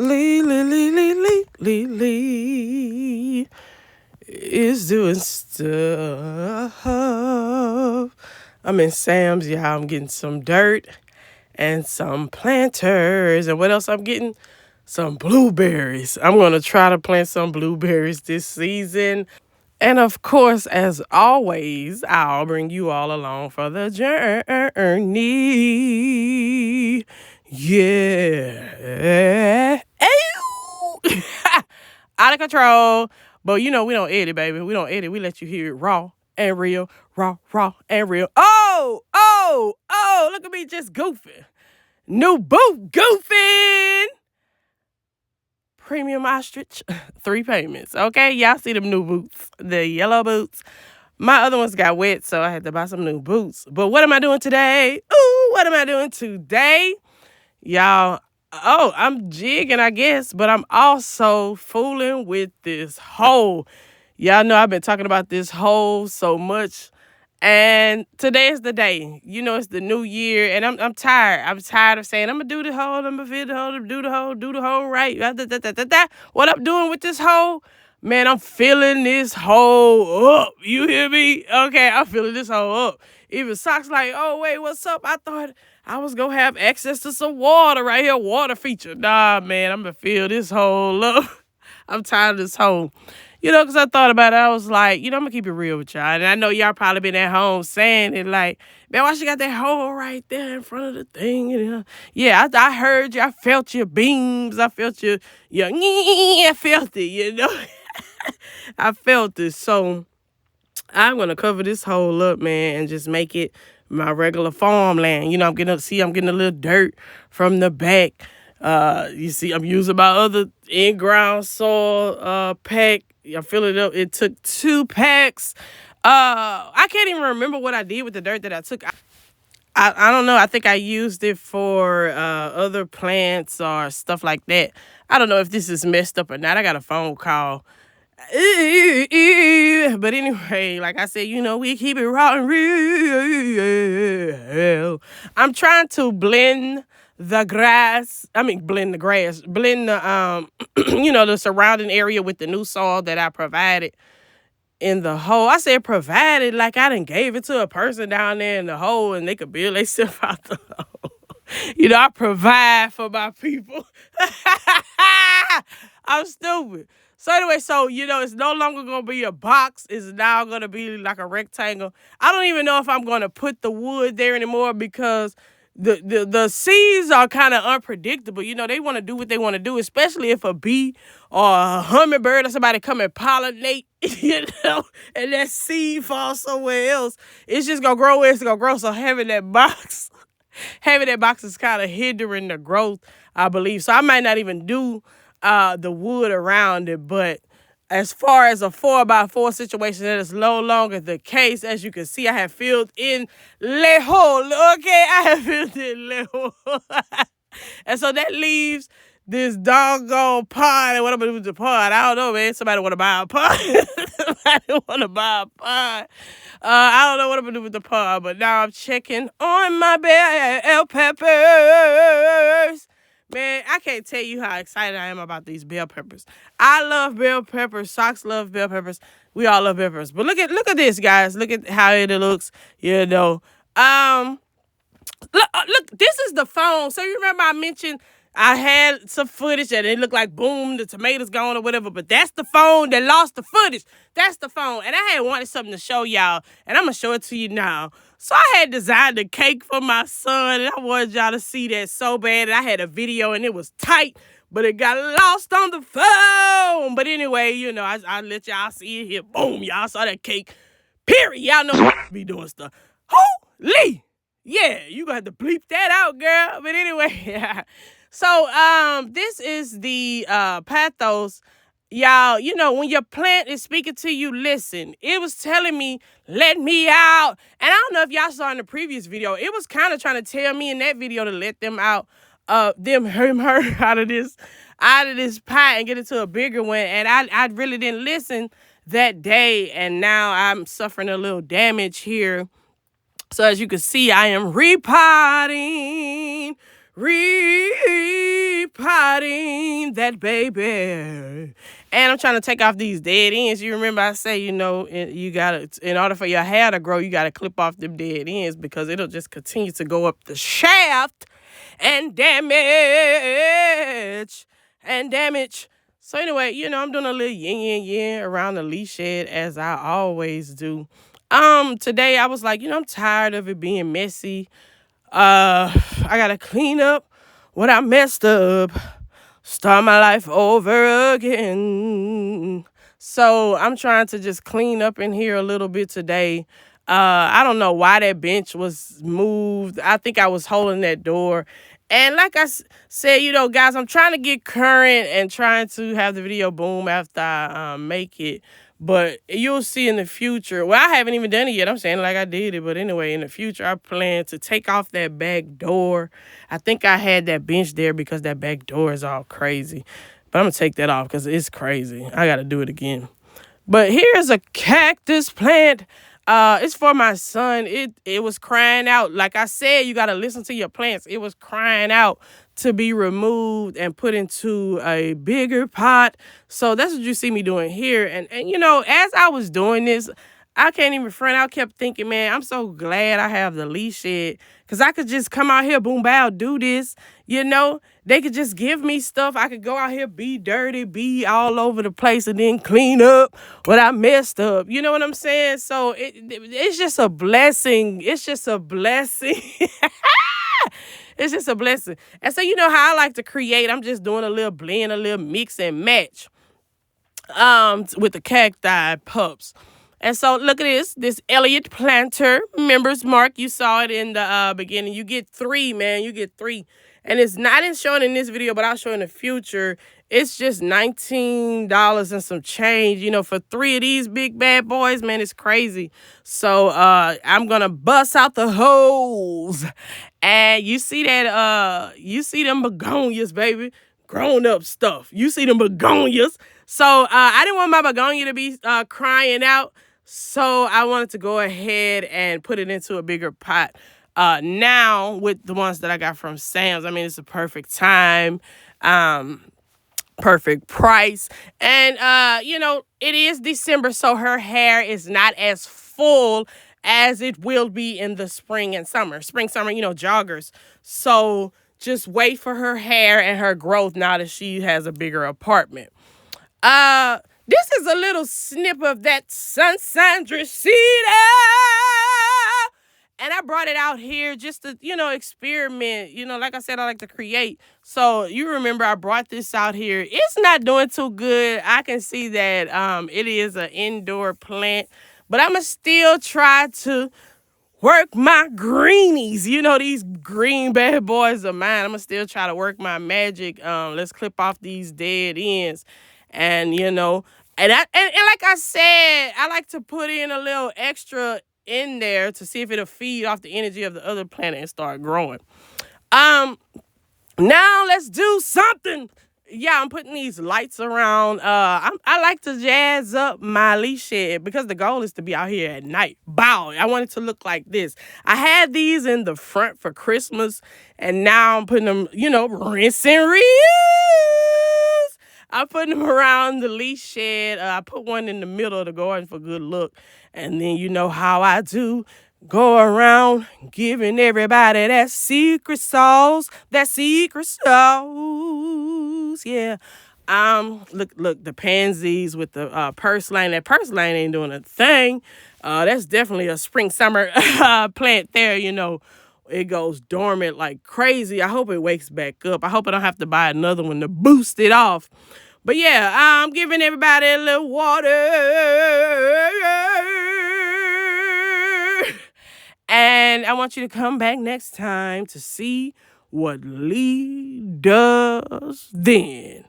Lee is doing stuff. I'm in Sam's, y'all. I'm getting some dirt and some planters. And what else I'm getting? Some blueberries. I'm going to try to plant some blueberries this season. And of course, as always, I'll bring you all along for the journey. Yeah. Ew. Out of control. But you know, we don't edit, baby. We don't edit. We let you hear it raw and real. Raw and real. Oh, look at me just goofing. New boot goofing. Premium ostrich, 3 payments. Okay, y'all see them new boots, the yellow boots. My other ones got wet, so I had to buy some new boots. But what am I doing today? What am I doing today? Y'all, I'm jigging, I guess, but I'm also fooling with this hoe. Y'all know I've been talking about this hoe so much. And today is the day. You know, it's the new year, and I'm tired. I'm tired of saying, I'm going to do the hoe, I'm going to feel the hoe, do the hoe right. What I'm doing with this hoe, man, I'm filling this hoe up. You hear me? Okay, I'm filling this hoe up. Even Socks like, oh, wait, what's up? I thought I was going to have access to some water right here, water feature. Nah, man, I'm going to fill this hoe up. I'm tired of this hoe. You know, because I thought about it. I was like, I'm going to keep it real with y'all. And I know y'all probably been at home saying it like, man, why she got that hole right there in front of the thing? Yeah, I heard you. I felt your beams. I felt your I felt it, I felt it. So I'm going to cover this hole up, man, and just make it my regular farmland. I'm getting a little dirt from the back. You see, I'm using my other in-ground soil pack. I fill it up. It took 2 packs. I can't even remember what I did with the dirt that I took. I don't know. I think I used it for other plants or stuff like that. I don't know if this is messed up or not. I got a phone call. But anyway, like I said, we keep it raw and real. I'm trying to blend the grass, blend the, the surrounding area with the new soil that I provided in the hole. I said provided like I done gave it to a person down there in the hole and they could build themselves out the hole. I provide for my people. I'm stupid. So anyway, it's no longer going to be a box. It's now going to be like a rectangle. I don't even know if I'm going to put the wood there anymore because the seeds are kind of unpredictable. They want to do what they want to do, especially if a bee or a hummingbird or somebody come and pollinate, and that seed falls somewhere else. It's just going to grow where it's going to grow. So having that box is kind of hindering the growth, I believe. So I might not even do the wood around it, but as far as a 4x4 situation, that is no longer the case. As you can see, I have filled in le hole. Okay, I have filled in le hole. And so that leaves this doggone pod. And what I'm going to do with the pod, I don't know, man. Somebody want to buy a pod. Somebody want to buy a pod. I don't know what I'm going to do with the pod, but now I'm checking on my bell peppers. Man, I can't tell you how excited I am about these bell peppers. I love bell peppers. Socks love bell peppers. We all love peppers. But look at this, guys. Look at how it looks. Look, this is the phone. So you remember I mentioned I had some footage and it looked like, boom, the tomatoes gone or whatever. But that's the phone that lost the footage. That's the phone. And I had wanted something to show y'all. And I'm going to show it to you now. So I had designed a cake for my son, and I wanted y'all to see that so bad. And I had a video, and it was tight, but it got lost on the phone. But anyway, I let y'all see it here. Boom, y'all saw that cake. Period. Y'all know I be doing stuff. Holy. Yeah, you got to bleep that out, girl. But anyway, so this is the pathos. Y'all, when your plant is speaking to you, listen. It was telling me, let me out. And I don't know if y'all saw in the previous video, it was kind of trying to tell me in that video to let them out, her out of this pot and get into a bigger one. And I really didn't listen that day. And now I'm suffering a little damage here. So as you can see, I am repotting. repotting that baby. And I'm trying to take off these dead ends. You remember I say, you gotta, in order for your hair to grow, you gotta clip off them dead ends because it'll just continue to go up the shaft and damage. So anyway, I'm doing a little yin around the Leigh shed as I always do. Today I was like, I'm tired of it being messy. I gotta clean up what I messed up, start my life over again. So I'm trying to just clean up in here a little bit today. I don't know why that bench was moved. I think I was holding that door. And like I said, guys, I'm trying to get current and trying to have the video boom after I make it. But you'll see in the future. Well, I haven't even done it yet. I'm saying like I did it. But anyway, in the future, I plan to take off that back door. I think I had that bench there because that back door is all crazy. But I'm going to take that off because it's crazy. I got to do it again. But here's a cactus plant. It's for my son. It was crying out. Like I said, you got to listen to your plants. It was crying out to be removed and put into a bigger pot. So that's what you see me doing here. And as I was doing this, I can't even front. I kept thinking, man, I'm so glad I have the Leigh shed because I could just come out here, boom, bow, do this. They could just give me stuff. I could go out here, be dirty, be all over the place, and then clean up what I messed up. You know what I'm saying? So it's just a blessing. It's just a blessing. It's just a blessing. And so how I like to create. I'm just doing a little blend, a little mix and match with the cacti pups. And so look at this Elliott planter members mark. You saw it in the beginning. You get 3, man. You get 3. And it's not showing in this video, but I'll show in the future. It's just $19 and some change, for 3 of these big bad boys, man. It's crazy. So I'm gonna bust out the hose. And you see that you see them begonias, baby. Grown up stuff. You see them begonias. So I didn't want my begonia to be crying out. So I wanted to go ahead and put it into a bigger pot. Now with the ones that I got from Sam's, I mean, it's a perfect time, perfect price. And, it is December, so her hair is not as full as it will be in the spring and summer. Spring, summer, joggers. So just wait for her hair and her growth now that she has a bigger apartment. This is a little snip of that Sunshine Dresita. And I brought it out here just to, experiment. Like I said, I like to create. So you remember I brought this out here. It's not doing too good. I can see that it is an indoor plant. But I'm going to still try to work my greenies. These green bad boys of mine. I'm going to still try to work my magic. Let's clip off these dead ends. And, and like I said, I like to put in a little extra in there to see if it'll feed off the energy of the other plant and start growing. Now let's do something. Yeah, I'm putting these lights around. I like to jazz up my Leigh shed because the goal is to be out here at night. Bow. I want it to look like this. I had these in the front for Christmas, and now I'm putting them, rinse and reuse. I'm putting them around the Leigh shed. I put one in the middle of the garden for good look. And then you know how I do. Go around giving everybody that secret sauce. That secret sauce. Yeah. Look, the pansies with the purslane. That purslane ain't doing a thing. That's definitely a spring, summer plant there, It goes dormant like crazy. I hope it wakes back up. I hope I don't have to buy another one to boost it off. But yeah, I'm giving everybody a little water. And I want you to come back next time to see what Leigh does then.